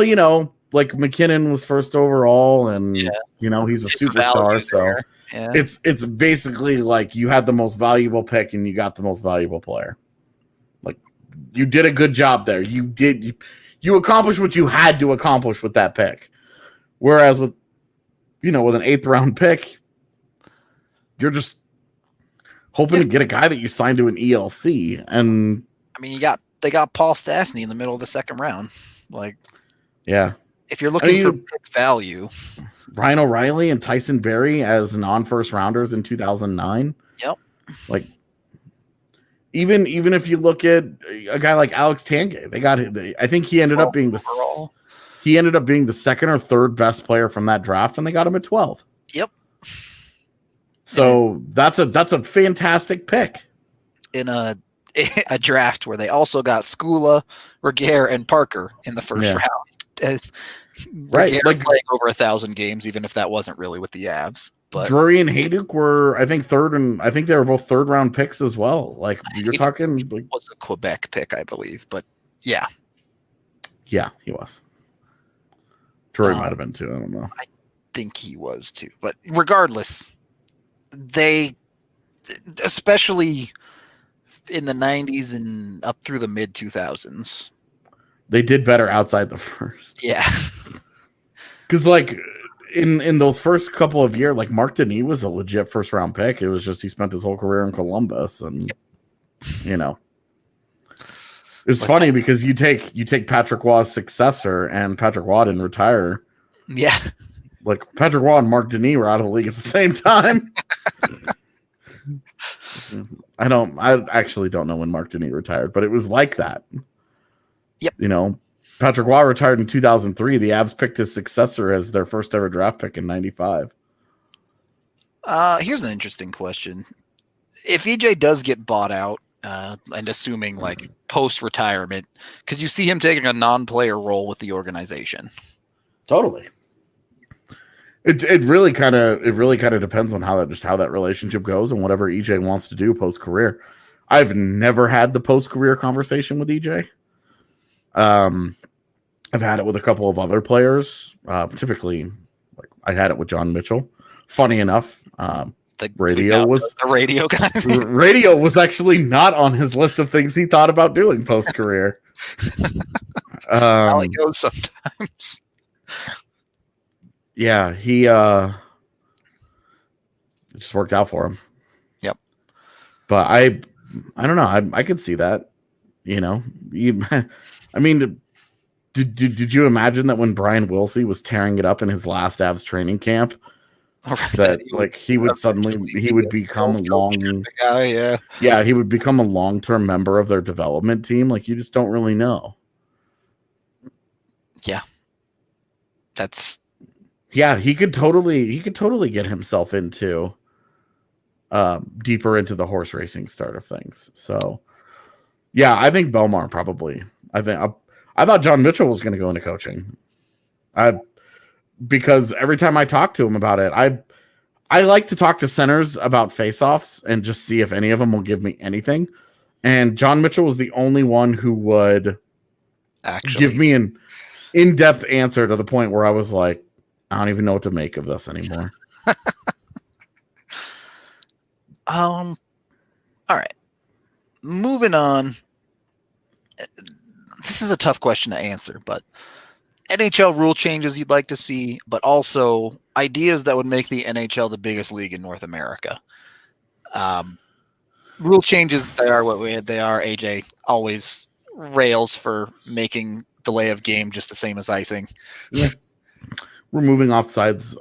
like McKinnon was first overall and he's a superstar. So it's basically like you had the most valuable pick and you got the most valuable player. Like you did a good job there. You accomplished what you had to accomplish with that pick. Whereas with an 8th round pick, you're just hoping to get a guy that you signed to an ELC. And I mean, they got Paul Stastny in the middle of the 2nd round. Like, yeah, if you're looking for pick value, Ryan O'Reilly and Tyson Berry as non-first rounders in 2009. Yep. Like, even if you look at a guy like Alex Tanguay, I think he ended up being the 2nd or 3rd best player from that draft, and they got him at 12. Yep. So that's a fantastic pick in a draft where they also got Skula, Regehr, and Parker in the first round. Right, Regehr like playing over 1,000 games, even if that wasn't really with the Avs. But Drury and Hayduk were, I think, 3rd, and I think they were both 3rd round picks as well. Like you're talking, like, was a Quebec pick, I believe, but yeah, he was. Drury might have been too. I don't know. I think he was too, but regardless, they, especially in the 90s and up through the mid 2000s, they did better outside the first. Yeah, because like in those first couple of years, like Mark Denis was a legit 1st round pick. It was just he spent his whole career in Columbus, and it's funny because you take Patrick Waugh's successor, and Patrick Waugh didn't retire. Yeah, like Patrick Waugh and Mark Denis were out of the league at the same time. I actually don't know when Mark Denis retired, but it was like that. Yep. Patrick Waugh retired in 2003. The Avs picked his successor as their first ever draft pick in 95. Here's an interesting question. If EJ does get bought out, and assuming like post-retirement, could you see him taking a non-player role with the organization? Totally. It really kind of depends on how that relationship goes and whatever EJ wants to do post-career. I've never had the post-career conversation with EJ. I've had it with a couple of other players. Typically, like I had it with John Mitchell. Funny enough, the radio guys. Radio was actually not on his list of things he thought about doing post-career. How it goes sometimes. Yeah, it just worked out for him. Yep. But I don't know. I could see that. I mean, did you imagine that when Brian Wilsey was tearing it up in his last Avs training camp, that like he would become a he would become a long-term member of their development team? Like you just don't really know. Yeah. He could totally get himself into deeper into the horse racing start of things. So yeah, I think Belmar probably. I thought John Mitchell was going to go into coaching. Because every time I talk to him about it, I like to talk to centers about face-offs and just see if any of them will give me anything. And John Mitchell was the only one who would actually give me an in-depth answer to the point where I was like, I don't even know what to make of this anymore. All right. Moving on. This is a tough question to answer, but NHL rule changes you'd like to see, but also ideas that would make the NHL the biggest league in North America. Rule changes, they are what they are. AJ always rails for making delay of game just the same as icing. Yeah. removing offsides,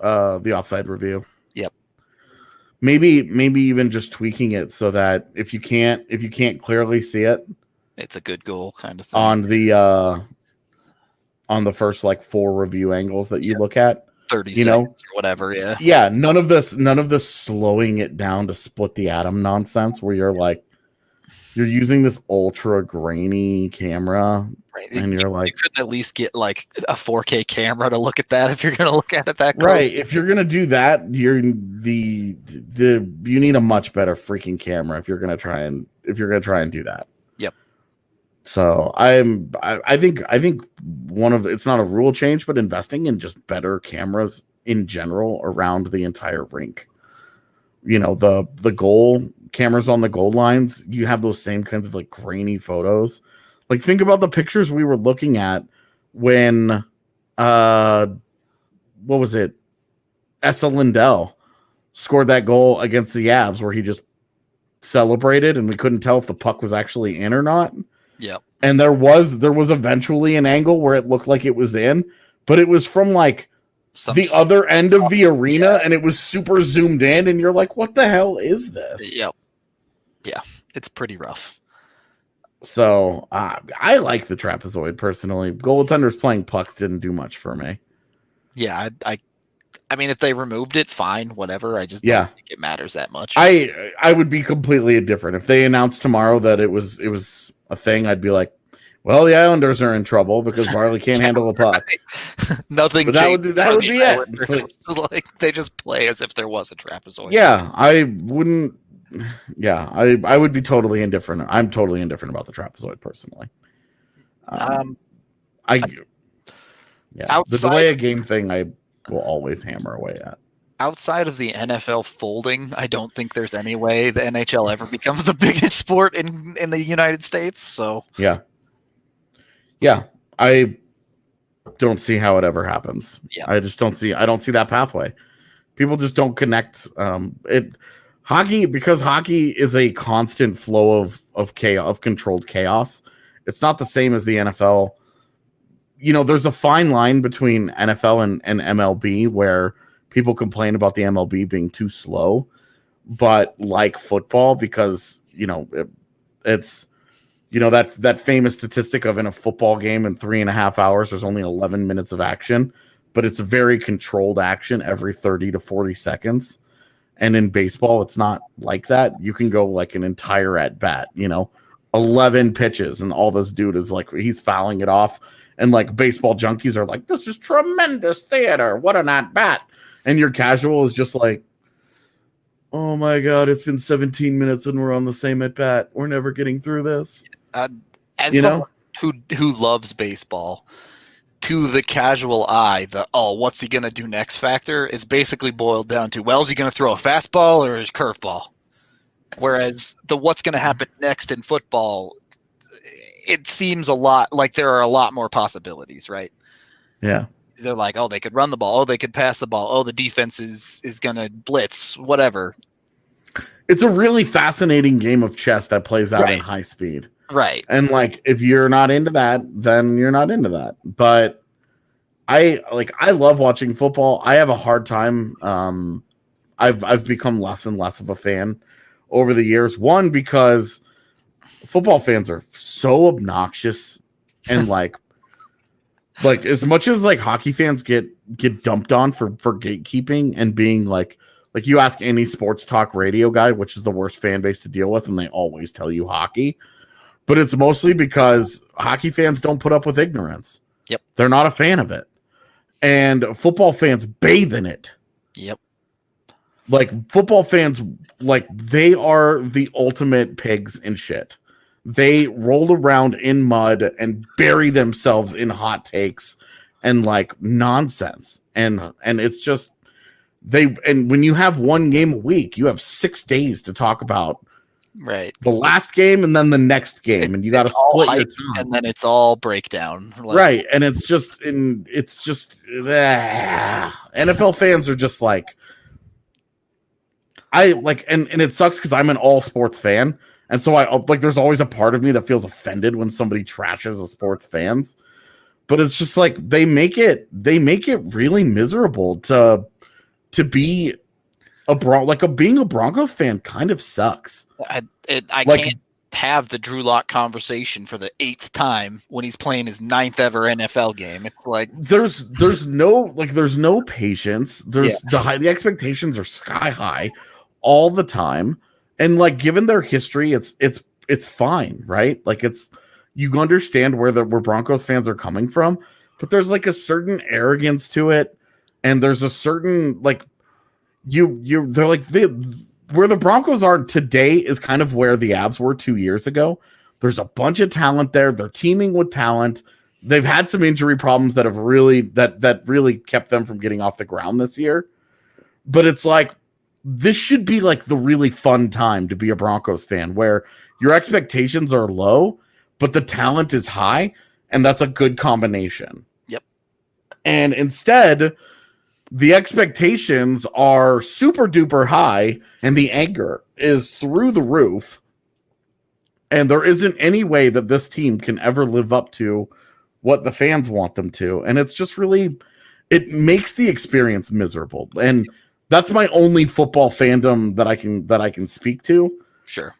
the offside review. Yep. Maybe even just tweaking it so that if you can't clearly see it, it's a good goal kind of thing on the first like 4 review angles that you look at, 30 seconds or whatever. Yeah. None of this slowing it down to split the atom nonsense where you're like, you're using this ultra grainy camera, right? And you're like, you couldn't at least get like a 4K camera to look at that if you're going to look at it that close. Right. If you're going to do that, you need a much better freaking camera if you're going to try and do that. Yep. So I think it's not a rule change, but investing in just better cameras in general around the entire rink. You know, the goal cameras on the goal lines, you have those same kinds of like grainy photos. Like think about the pictures we were looking at when what was it? Esa Lindell scored that goal against the Avs where he just celebrated and we couldn't tell if the puck was actually in or not. Yep. And there was eventually an angle where it looked like it was in, but it was from like the other end of the arena, and it was super zoomed in, and you're like, what the hell is this? Yep. Yeah, it's pretty rough. So I like the trapezoid personally. Goaltenders playing pucks didn't do much for me. Yeah, I mean, if they removed it, fine, whatever. I just don't think it matters that much. I would be completely indifferent if they announced tomorrow that it was a thing. I'd be like, well, the Islanders are in trouble because Varley can't handle a puck. Nothing. But that would be it. Like they just play as if there was a trapezoid. Yeah, I wouldn't. Yeah, I would be totally indifferent. I'm totally indifferent about the trapezoid personally. The delay a game thing I will always hammer away at. Outside of the NFL folding, I don't think there's any way the NHL ever becomes the biggest sport in the United States. So yeah, I don't see how it ever happens. Yeah. I don't see that pathway. People just don't connect. Hockey is a constant flow of chaos, of controlled chaos. It's not the same as the NFL. You know, there's a fine line between NFL and MLB where people complain about the MLB being too slow, but like football, because you know it's you know that famous statistic of in a football game in 3.5 hours there's only 11 minutes of action, but it's a very controlled action every 30 to 40 seconds. And in baseball, it's not like that. You can go like an entire at bat, 11 pitches, and all this dude is like he's fouling it off, and like baseball junkies are like, this is tremendous theater. What an at bat. And your casual is just like, oh my God, it's been 17 minutes and we're on the same at bat. We're never getting through this. As someone who loves baseball, to the casual eye, what's he going to do next factor is basically boiled down to, well, is he going to throw a fastball or a curveball? Whereas the what's going to happen next in football, it seems a lot like there are a lot more possibilities, right? Yeah. They're like, they could run the ball. They could pass the ball. The defense is going to blitz, whatever. It's a really fascinating game of chess that plays out in high speed. Right. And like, if you're not into that, then you're not into that. But I love watching football. I have a hard time. I've become less and less of a fan over the years. One, because football fans are so obnoxious and like as much as like hockey fans get dumped on for gatekeeping and being like you ask any sports talk radio guy, which is the worst fan base to deal with, and they always tell you hockey. But it's mostly because hockey fans don't put up with ignorance. Yep. They're not a fan of it. And football fans bathe in it. Yep. Like football fans, like they are the ultimate pigs in shit. They roll around in mud and bury themselves in hot takes and like nonsense. And it's just and when you have one game a week, you have 6 days to talk about the last game and then the next game, and you got to split your time. And then it's all breakdown. Right. And it's just NFL fans are just like, I like, and it sucks because I'm an all sports fan. And so I like, there's always a part of me that feels offended when somebody trashes the sports fans. but it's just like they make it really miserable to be being a Broncos fan kind of sucks. I can't have the Drew Lock conversation for the 8th time when he's playing his 9th ever NFL game. It's like there's no patience. The expectations are sky high all the time, and like given their history, it's fine, right? Like you understand where Broncos fans are coming from, but there's like a certain arrogance to it, and there's a certain like where the Broncos are today is kind of where the Avs were 2 years ago. There's a bunch of talent there. They're teaming with talent. They've had some injury problems that have really kept them from getting off the ground this year. But it's like this should be like the really fun time to be a Broncos fan, where your expectations are low, but the talent is high, and that's a good combination. Yep. And instead, the expectations are super duper high and the anger is through the roof. And there isn't any way that this team can ever live up to what the fans want them to. And it's just really, it makes the experience miserable. And that's my only football fandom that I can speak to. Sure.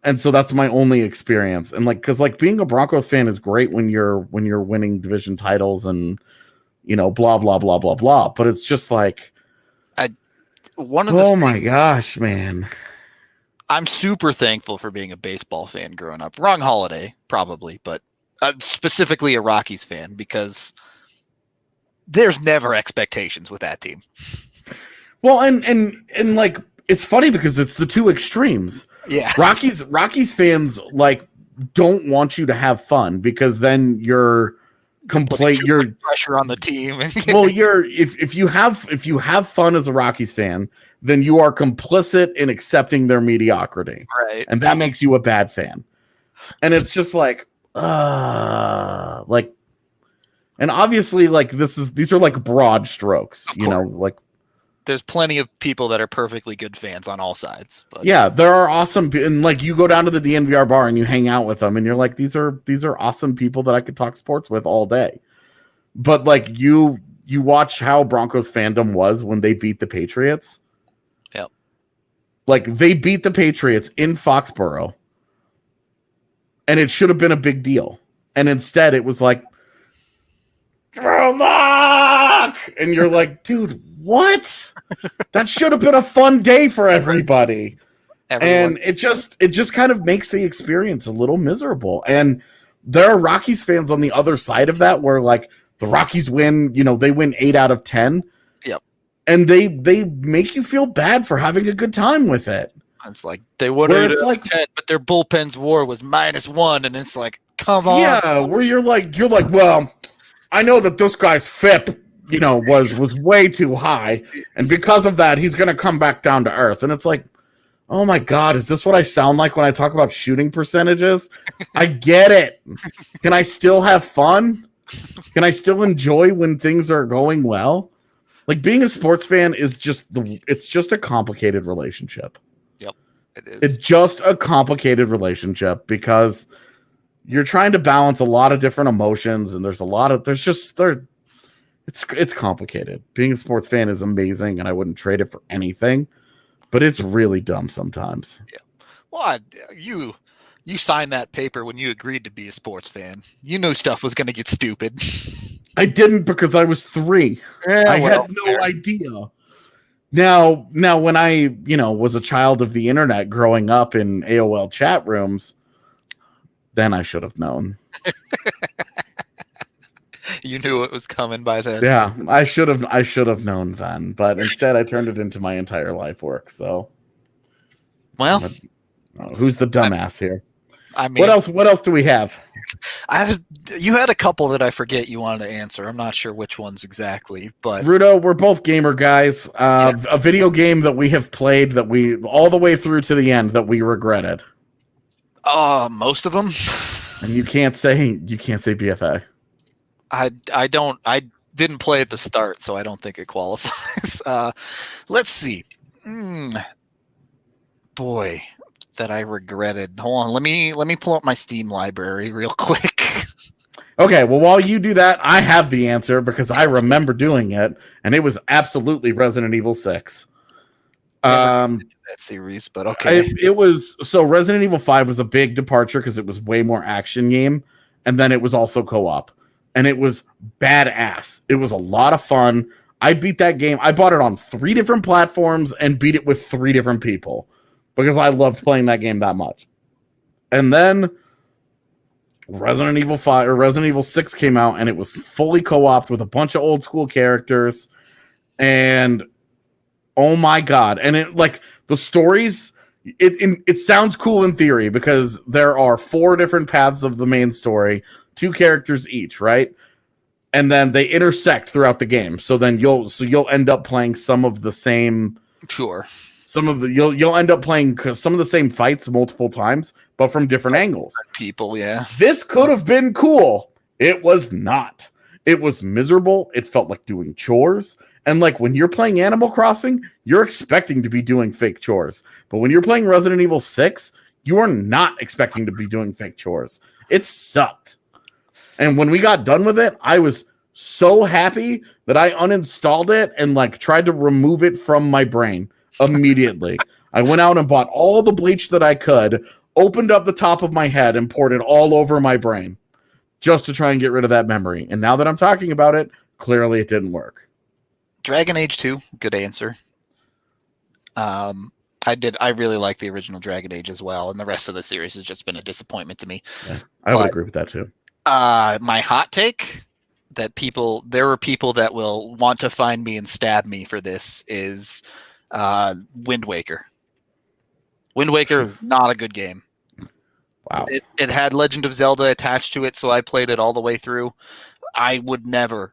And so that's my only experience. And like, cause like being a Broncos fan is great when you're winning division titles and, blah, blah, blah, blah, blah. But it's just like, my gosh, man. I'm super thankful for being a baseball fan growing up. Wrong holiday, probably, but specifically a Rockies fan, because there's never expectations with that team. Well, and like, it's funny because it's the two extremes. Yeah. Rockies fans like don't want you to have fun because then you're pressure on the team. Well, if you have fun as a Rockies fan, then you are complicit in accepting their mediocrity. Right. And that makes you a bad fan. And it's just like and obviously like these are like broad strokes, like there's plenty of people that are perfectly good fans on all sides. But yeah, there are awesome, and like you go down to the DNVR bar and you hang out with them, and you're like, these are awesome people that I could talk sports with all day. But like you watch how Broncos fandom was when they beat the Patriots. Yep. Like they beat the Patriots in Foxborough, and it should have been a big deal, and instead it was like, Drew Lock! And you're like, dude, what? That should have been a fun day for everybody. And it just kind of makes the experience a little miserable. And there are Rockies fans on the other side of that where like the Rockies win, they win 8 out of 10. Yep. And they make you feel bad for having a good time with it. It's like they would have like 10, but their bullpen's WAR was -1, and it's like, come on. Yeah, where you're like, well, I know that this guy's FIP, was way too high, and because of that, he's going to come back down to earth. And it's like, oh my God, is this what I sound like when I talk about shooting percentages? I get it. Can I still have fun? Can I still enjoy when things are going well? Like being a sports fan is it's just a complicated relationship. Yep, it is. It's just a complicated relationship because you're trying to balance a lot of different emotions, and it's complicated. Being a sports fan is amazing, and I wouldn't trade it for anything, but it's really dumb sometimes. Yeah. Well, you signed that paper when you agreed to be a sports fan. You knew stuff was going to get stupid. I didn't because I was 3. I had no idea. Now, when I, was a child of the internet growing up in AOL chat rooms, then I should have known. You knew it was coming by then. Yeah, I should have known then, but instead I turned it into my entire life work. So, well, who's the dumbass here? I mean, what else do we have? You had a couple that I forget you wanted to answer. I'm not sure which ones exactly, but Rudo, we're both gamer guys. A video game that we have played that we all the way through to the end that we regretted. Most of them. And you can't say BFA. I didn't play at the start, so I don't think it qualifies. Let's see. Boy, that I regretted. Hold on, let me pull up my Steam library real quick. Okay, well, while you do that, I have the answer because I remember doing it, and it was absolutely Resident Evil 6. That series, but okay. It was so Resident Evil 5 was a big departure because it was way more action game, and then it was also co-op, and it was badass. It was a lot of fun. I beat that game. I bought it on 3 different platforms and beat it with 3 different people because I loved playing that game that much. And then Resident Evil 5 or Resident Evil 6 came out, and it was fully co-op with a bunch of old school characters, and oh my god. And it like the stories, it sounds cool in theory because there are 4 different paths of the main story, 2 characters each, right? And then they intersect throughout the game. So then you'll end up playing some of the same. Sure. You'll end up playing some of the same fights multiple times, but from different angles. People, yeah. This could have been cool. It was not. It was miserable. It felt like doing chores. And like when you're playing Animal Crossing, you're expecting to be doing fake chores. But when you're playing Resident Evil 6, you are not expecting to be doing fake chores. It sucked. And when we got done with it, I was so happy that I uninstalled it and like tried to remove it from my brain immediately. I went out and bought all the bleach that I could, opened up the top of my head and poured it all over my brain just to try and get rid of that memory. And now that I'm talking about it, clearly it didn't work. Dragon Age 2, good answer. I really like the original Dragon Age as well, and the rest of the series has just been a disappointment to me. Yeah, I would agree with that too. My hot take that there are people that will want to find me and stab me for this is Wind Waker. Wind Waker, not a good game. Wow. It had Legend of Zelda attached to it, so I played it all the way through. I would never,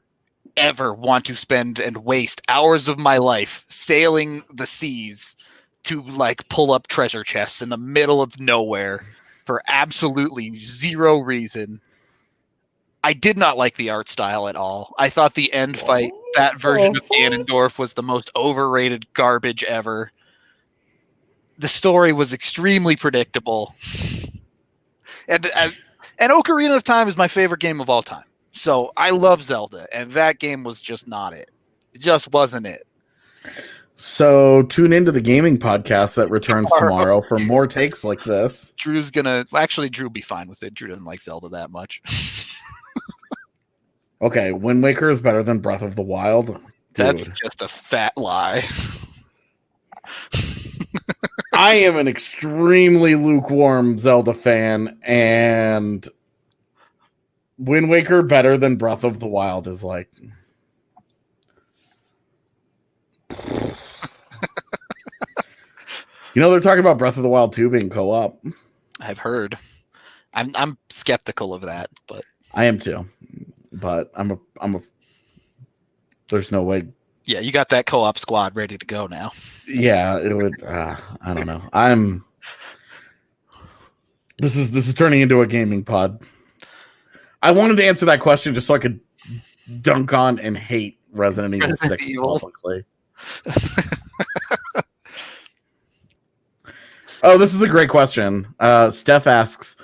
ever want to spend and waste hours of my life sailing the seas to like pull up treasure chests in the middle of nowhere for absolutely zero reason. I did not like the art style at all. I thought the end fight, that version of Ganondorf, was the most overrated garbage ever. The story was extremely predictable. And Ocarina of Time is my favorite game of all time. So I love Zelda, and that game was just not it. It just wasn't it. So tune into the gaming podcast that returns tomorrow for more takes like this. Drew will be fine with it. Drew doesn't like Zelda that much. Okay, Wind Waker is better than Breath of the Wild. Dude. That's just a fat lie. I am an extremely lukewarm Zelda fan, and Wind Waker better than Breath of the Wild is like... You know, they're talking about Breath of the Wild 2 being co-op. I've heard. I'm skeptical of that, but I am too. But I'm a there's no way. Yeah, you got that co-op squad ready to go now. Yeah, it would I don't know. This is turning into a gaming pod. I wanted to answer that question just so I could dunk on and hate Resident Evil 6 publicly. Oh, this is a great question. Steph asks,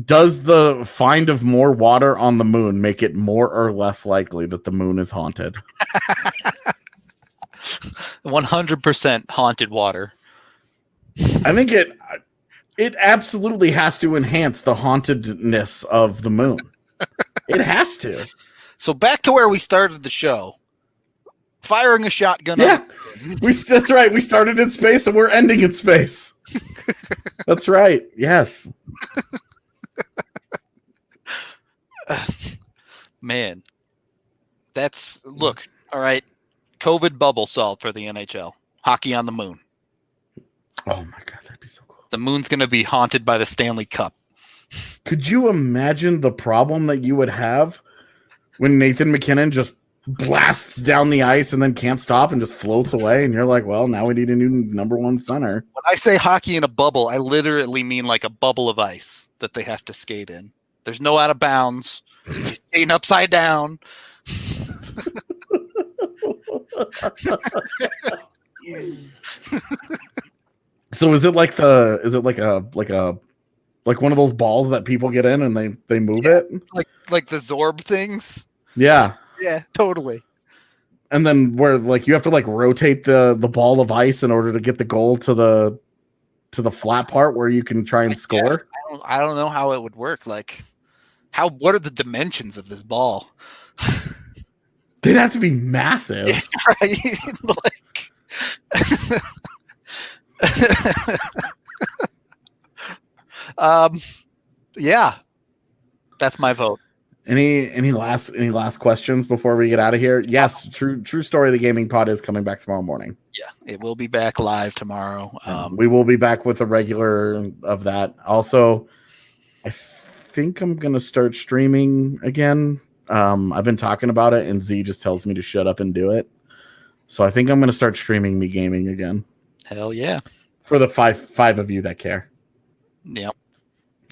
does the find of more water on the moon make it more or less likely that the moon is haunted? 100% haunted water. I think it absolutely has to enhance the hauntedness of the moon. It has to. So back to where we started the show. Firing a shotgun. Yeah, that's right. We started in space and we're ending in space. That's right. Yes. Man, look, all right. COVID bubble solved for the NHL. Hockey on the moon. Oh my God, that'd be so cool. The moon's going to be haunted by the Stanley Cup. Could you imagine the problem that you would have when Nathan McKinnon just blasts down the ice and then can't stop and just floats away? And you're like, well, now we need a new number one center. When I say hockey in a bubble, I literally mean like a bubble of ice that they have to skate in. There's no out of bounds. He's skating upside down. So is it like a Like one of those balls that people get in and they move it. Like the Zorb things. Yeah. Yeah, totally. And then where like you have to like rotate the ball of ice in order to get the goal to the flat part where you can try and score. I don't know how it would work. Like what are the dimensions of this ball? They'd have to be massive. Right? Like yeah. That's my vote. Any last questions before we get out of here? Yes, true story. The gaming pod is coming back tomorrow morning. Yeah, it will be back live tomorrow. We will be back with a regular of that. Also, I think I'm gonna start streaming again. I've been talking about it, and Z just tells me to shut up and do it. So I think I'm gonna start streaming me gaming again. Hell yeah! For the five of you that care. Yep.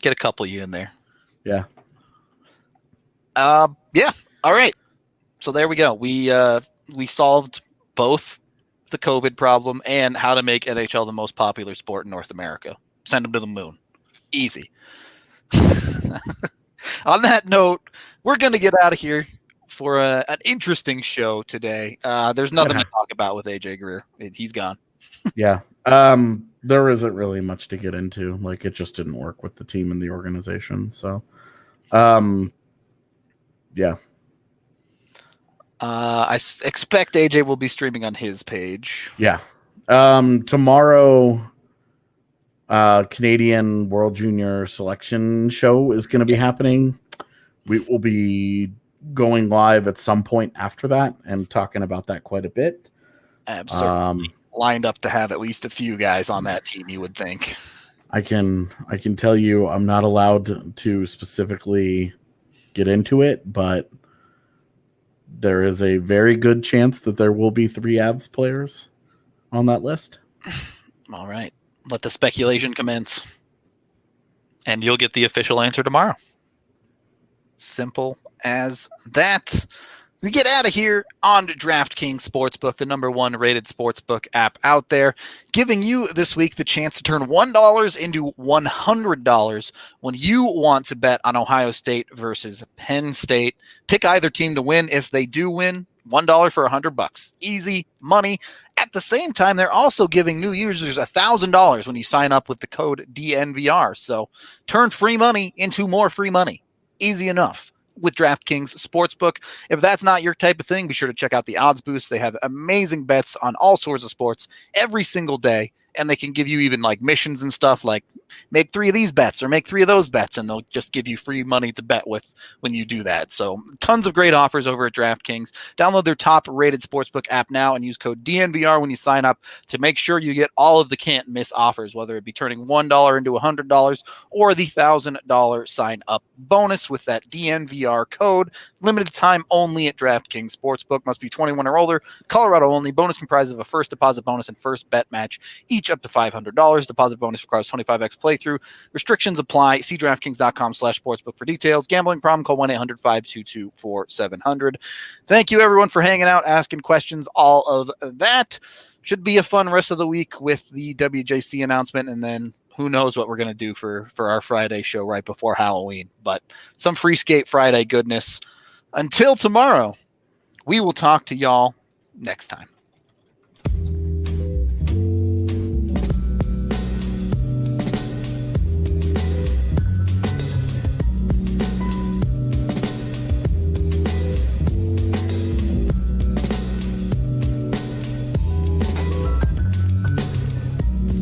Get a couple of you in there. Yeah. Yeah. All right. So there we go. We solved both the COVID problem and how to make NHL the most popular sport in North America. Send them to the moon. Easy. On that note, we're going to get out of here for an interesting show today. There's nothing to talk about with AJ Greer. He's gone. Yeah. There isn't really much to get into. Like, it just didn't work with the team and the organization. So, yeah. I expect AJ will be streaming on his page. Yeah. Tomorrow, Canadian World Junior Selection Show is going to be happening. We will be going live at some point after that and talking about that quite a bit. Absolutely. Lined up to have at least a few guys on that team, you would think. I can tell you I'm not allowed to specifically get into it, but there is a very good chance that there will be 3 Avs players on that list. All right. Let the speculation commence. And you'll get the official answer tomorrow. Simple as that. We get out of here on DraftKings Sportsbook, the #1 rated sportsbook app out there, giving you this week the chance to turn $1 into $100 when you want to bet on Ohio State versus Penn State. Pick either team to win. If they do win, $1 for $100. Easy money. At the same time, they're also giving new users $1,000 when you sign up with the code DNVR. So turn free money into more free money. Easy enough with DraftKings Sportsbook. If that's not your type of thing, be sure to check out the Odds Boost. They have amazing bets on all sorts of sports every single day, and they can give you even like missions and stuff like make 3 of these bets or make 3 of those bets, and they'll just give you free money to bet with when you do that. So tons of great offers over at DraftKings. Download their top-rated sportsbook app now and use code DNVR when you sign up to make sure you get all of the can't-miss offers, whether it be turning $1 into $100 or the $1,000 sign-up bonus with that DNVR code. Limited time only at DraftKings Sportsbook. Must be 21 or older. Colorado only. Bonus comprised of a first deposit bonus and first bet match, each up to $500. Deposit bonus requires 25x playthrough. Restrictions apply. See DraftKings.com/sportsbook for details. Gambling problem? Call 1-800-522-4700. Thank you, everyone, for hanging out, asking questions, all of that. Should be a fun rest of the week with the WJC announcement, and then who knows what we're going to do for our Friday show right before Halloween. But some Free Skate Friday goodness. Until tomorrow, we will talk to y'all next time.